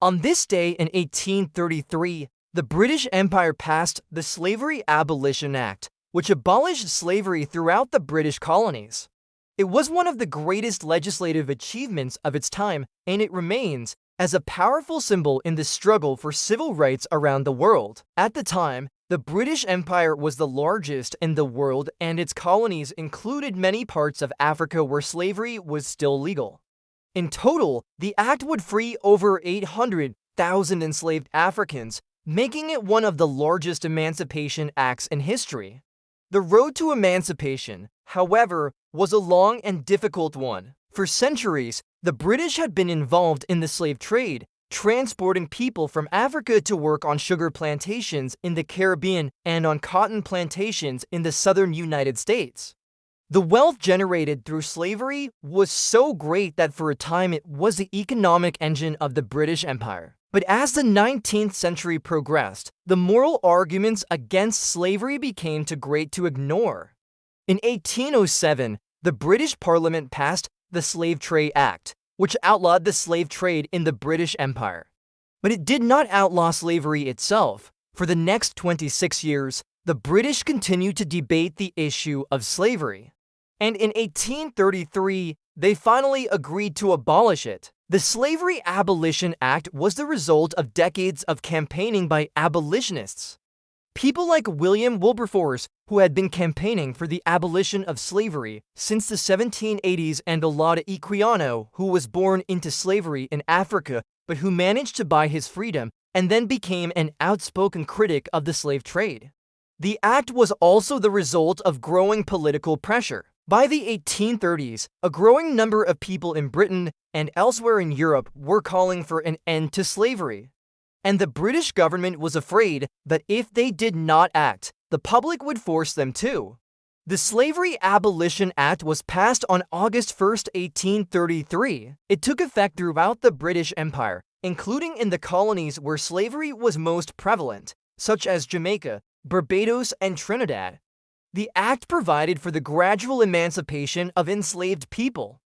On this day in 1833, the British Empire passed the Slavery Abolition Act, which abolished slavery throughout the British colonies. It was one of the greatest legislative achievements of its time, and it remains as a powerful symbol in the struggle for civil rights around the world. At the time, the British Empire was the largest in the world, and its colonies included many parts of Africa where slavery was still legal. In total, the act would free over 800,000 enslaved Africans, making it one of the largest emancipation acts in history. The road to emancipation, however, was a long and difficult one. For centuries, the British had been involved in the slave trade, transporting people from Africa to work on sugar plantations in the Caribbean and on cotton plantations in the southern United States. The wealth generated through slavery was so great that for a time it was the economic engine of the British Empire. But as the 19th century progressed, the moral arguments against slavery became too great to ignore. In 1807, the British Parliament passed the Slave Trade Act, which outlawed the slave trade in the British Empire. But it did not outlaw slavery itself. For the next 26 years, the British continued to debate the issue of slavery. And in 1833, they finally agreed to abolish it. The Slavery Abolition Act was the result of decades of campaigning by abolitionists. People like William Wilberforce, who had been campaigning for the abolition of slavery since the 1780s, and Olaudah Equiano, who was born into slavery in Africa but who managed to buy his freedom and then became an outspoken critic of the slave trade. The act was also the result of growing political pressure. By the 1830s, a growing number of people in Britain and elsewhere in Europe were calling for an end to slavery. And the British government was afraid that if they did not act, the public would force them to. The Slavery Abolition Act was passed on August 1, 1833. It took effect throughout the British Empire, including in the colonies where slavery was most prevalent, such as Jamaica, Barbados, and Trinidad. The act provided for the gradual emancipation of enslaved people.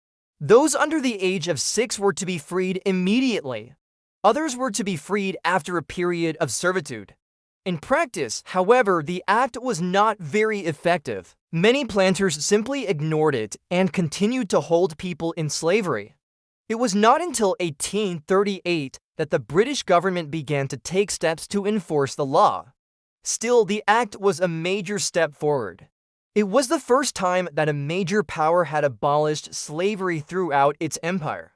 Those under the age of 6 were to be freed immediately. Others were to be freed after a period of servitude. In practice, however, the act was not very effective. Many planters simply ignored it and continued to hold people in slavery. It was not until 1838 that the British government began to take steps to enforce the law. Still, the act was a major step forward. It was the first time that a major power had abolished slavery throughout its empire.